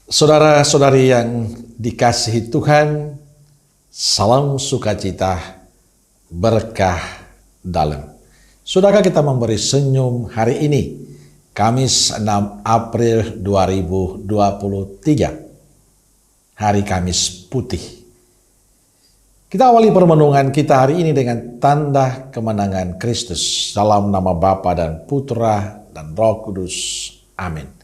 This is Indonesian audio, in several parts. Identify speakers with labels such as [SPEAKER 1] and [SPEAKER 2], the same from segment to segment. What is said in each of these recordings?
[SPEAKER 1] Saudara-saudari yang dikasihi Tuhan, salam sukacita, berkah dalam. Sudahkah kita memberi senyum hari ini, Kamis 6 April 2023, hari Kamis Putih. Kita awali permenungan kita hari ini dengan tanda kemenangan Kristus. Dalam nama Bapa dan Putra dan Roh Kudus. Amin.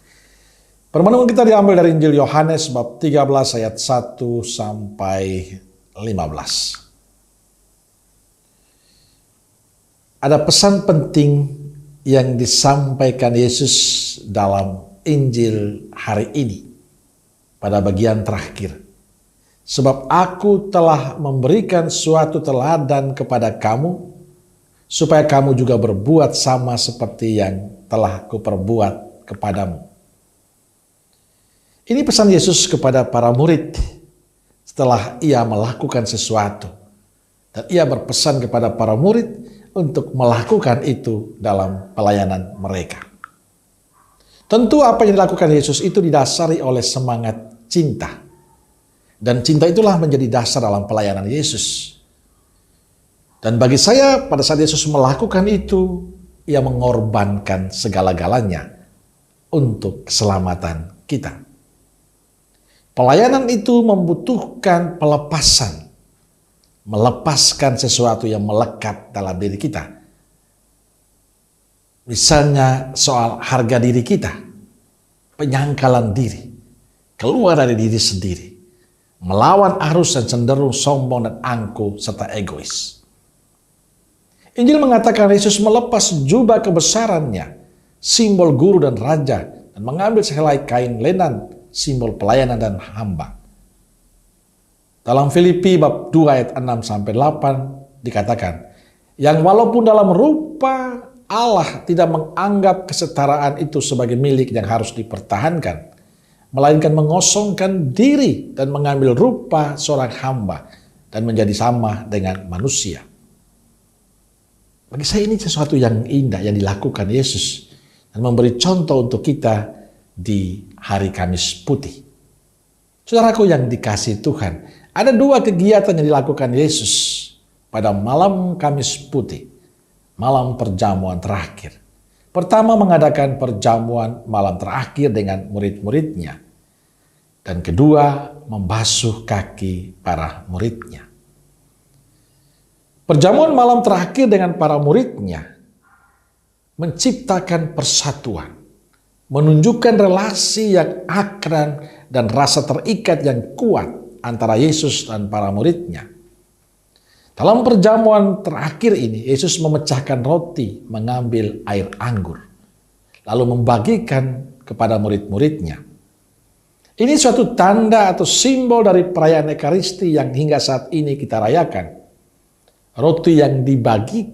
[SPEAKER 1] Permenungan kita diambil dari Injil Yohanes bab 13 ayat 1 sampai 15. Ada pesan penting yang disampaikan Yesus dalam Injil hari ini pada bagian terakhir. Sebab aku telah memberikan suatu teladan kepada kamu, supaya kamu juga berbuat sama seperti yang telah kuperbuat kepadamu. Ini pesan Yesus kepada para murid setelah ia melakukan sesuatu. Dan ia berpesan kepada para murid untuk melakukan itu dalam pelayanan mereka. Tentu apa yang dilakukan Yesus itu didasari oleh semangat cinta. Dan cinta itulah menjadi dasar dalam pelayanan Yesus. Dan bagi saya pada saat Yesus melakukan itu, ia mengorbankan segala-galanya untuk keselamatan kita. Pelayanan itu membutuhkan pelepasan, melepaskan sesuatu yang melekat dalam diri kita. Misalnya soal harga diri kita, penyangkalan diri, keluar dari diri sendiri, melawan arus dan cenderung sombong dan angkuh serta egois. Injil mengatakan Yesus melepas jubah kebesarannya, simbol guru dan raja, dan mengambil sehelai kain lenan, simbol pelayanan dan hamba. Dalam Filipi bab 2 ayat 6 sampai 8 dikatakan, yang walaupun dalam rupa Allah tidak menganggap kesetaraan itu sebagai milik yang harus dipertahankan, melainkan mengosongkan diri dan mengambil rupa seorang hamba dan menjadi sama dengan manusia. Bagi saya ini sesuatu yang indah yang dilakukan Yesus dan memberi contoh untuk kita di hari Kamis Putih. Saudaraku yang dikasihi Tuhan, ada dua kegiatan yang dilakukan Yesus pada malam Kamis Putih, malam perjamuan terakhir. Pertama, mengadakan perjamuan malam terakhir dengan murid-muridnya. Dan kedua, membasuh kaki para muridnya. Perjamuan malam terakhir dengan para muridnya menciptakan persatuan, menunjukkan relasi yang akrab dan rasa terikat yang kuat antara Yesus dan para muridnya. Dalam perjamuan terakhir ini, Yesus memecahkan roti, mengambil air anggur, lalu membagikan kepada murid-muridnya. Ini suatu tanda atau simbol dari perayaan Ekaristi yang hingga saat ini kita rayakan. Roti yang dibagi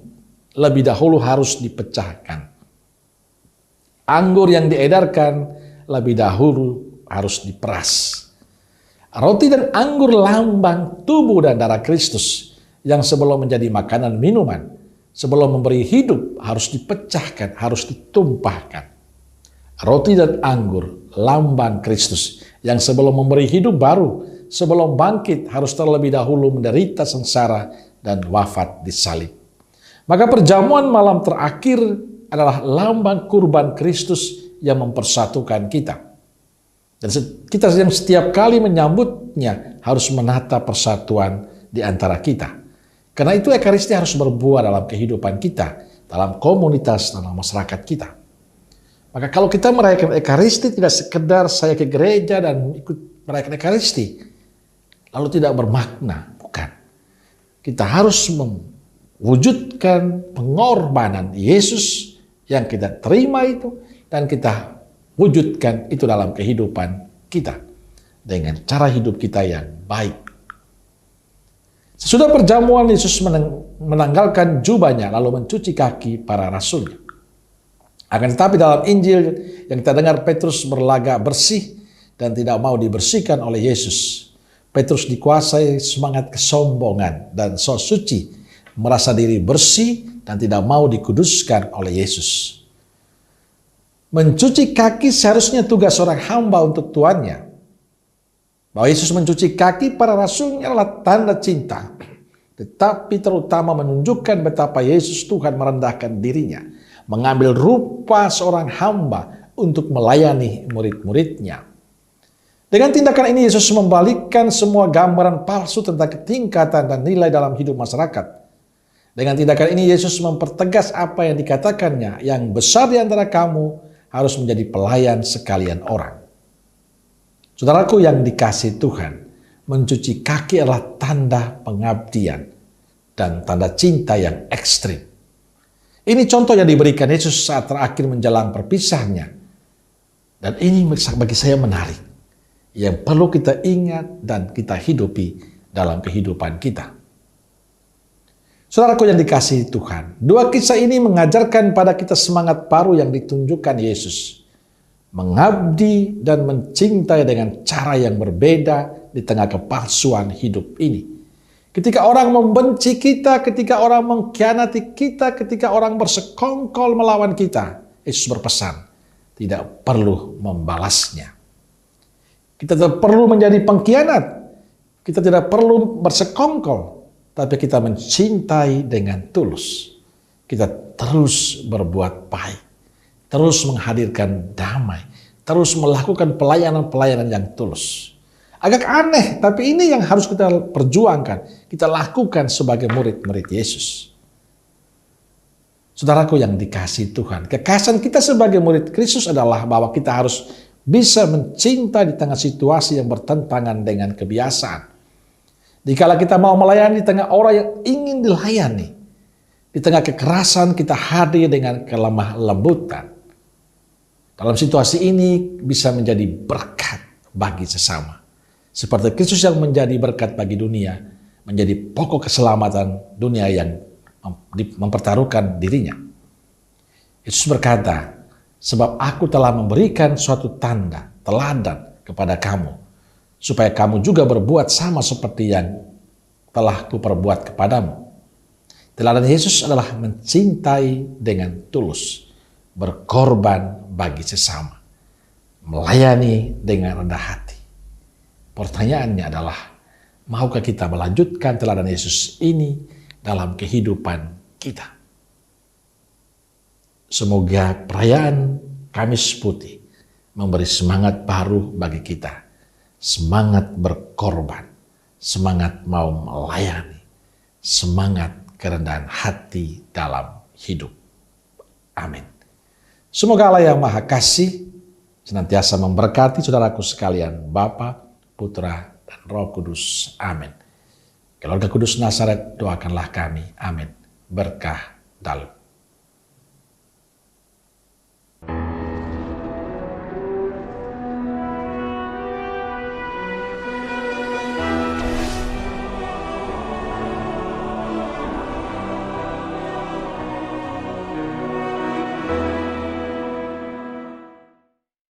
[SPEAKER 1] lebih dahulu harus dipecahkan. Anggur yang diedarkan lebih dahulu harus diperas. Roti dan anggur lambang tubuh dan darah Kristus yang sebelum menjadi makanan minuman, sebelum memberi hidup harus dipecahkan, harus ditumpahkan. Roti dan anggur lambang Kristus yang sebelum memberi hidup baru, sebelum bangkit harus terlebih dahulu menderita sengsara dan wafat di salib. Maka perjamuan malam terakhir adalah lambang kurban Kristus yang mempersatukan kita. Dan kita yang setiap kali menyambutnya harus menata persatuan di antara kita. Karena itu Ekaristi harus berbuah dalam kehidupan kita, dalam komunitas, dalam masyarakat kita. Maka kalau kita merayakan Ekaristi tidak sekedar saya ke gereja dan ikut merayakan Ekaristi, lalu tidak bermakna, bukan. Kita harus mewujudkan pengorbanan Yesus yang kita terima itu, dan kita wujudkan itu dalam kehidupan kita dengan cara hidup kita yang baik. Sesudah perjamuan, Yesus menanggalkan jubahnya lalu mencuci kaki para rasulnya. Akan tetapi dalam Injil yang kita dengar, Petrus berlagak bersih dan tidak mau dibersihkan oleh Yesus. Petrus dikuasai semangat kesombongan dan sok suci, merasa diri bersih dan tidak mau dikuduskan oleh Yesus. Mencuci kaki seharusnya tugas seorang hamba untuk tuannya. Bahwa Yesus mencuci kaki para rasulnya adalah tanda cinta, tetapi terutama menunjukkan betapa Yesus Tuhan merendahkan dirinya, mengambil rupa seorang hamba untuk melayani murid-muridnya. Dengan tindakan ini Yesus membalikkan semua gambaran palsu tentang ketingkatan dan nilai dalam hidup masyarakat. Dengan tindakan ini Yesus mempertegas apa yang dikatakannya, yang besar di antara kamu harus menjadi pelayan sekalian orang. Saudaraku yang dikasihi Tuhan, mencuci kaki adalah tanda pengabdian dan tanda cinta yang ekstrim. Ini contoh yang diberikan Yesus saat terakhir menjelang perpisahannya. Dan ini bagi saya menarik, yang perlu kita ingat dan kita hidupi dalam kehidupan kita. Saudaraku yang dikasihi Tuhan, dua kisah ini mengajarkan pada kita semangat baru yang ditunjukkan Yesus. Mengabdi dan mencintai dengan cara yang berbeda di tengah kepalsuan hidup ini. Ketika orang membenci kita, ketika orang mengkhianati kita, ketika orang bersekongkol melawan kita, Yesus berpesan, tidak perlu membalasnya. Kita tidak perlu menjadi pengkhianat, kita tidak perlu bersekongkol, tapi kita mencintai dengan tulus. Kita terus berbuat baik, terus menghadirkan damai, terus melakukan pelayanan-pelayanan yang tulus. Agak aneh, tapi ini yang harus kita perjuangkan, kita lakukan sebagai murid-murid Yesus. Saudaraku yang dikasihi Tuhan, kekhasan kita sebagai murid Kristus adalah bahwa kita harus bisa mencinta di tengah situasi yang bertentangan dengan kebiasaan. Dikala kita mau melayani di tengah orang yang ingin dilayani, di tengah kekerasan kita hadir dengan kelemah lembutan. Dalam situasi ini bisa menjadi berkat bagi sesama. Seperti Kristus yang menjadi berkat bagi dunia, menjadi pokok keselamatan dunia yang mempertaruhkan dirinya. Yesus berkata, sebab aku telah memberikan suatu tanda, teladan kepada kamu, supaya kamu juga berbuat sama seperti yang telah kuperbuat kepadamu. Teladan Yesus adalah mencintai dengan tulus, berkorban bagi sesama, melayani dengan rendah hati. Pertanyaannya adalah, maukah kita melanjutkan teladan Yesus ini dalam kehidupan kita? Semoga perayaan Kamis Putih memberi semangat baru bagi kita. Semangat berkorban, semangat mau melayani, semangat kerendahan hati dalam hidup. Amin. Semoga Allah yang Maha Kasih senantiasa memberkati saudaraku sekalian, Bapa, Putra, dan Roh Kudus. Amin. Keluarga Kudus Nazaret, doakanlah kami. Amin. Berkah dalam.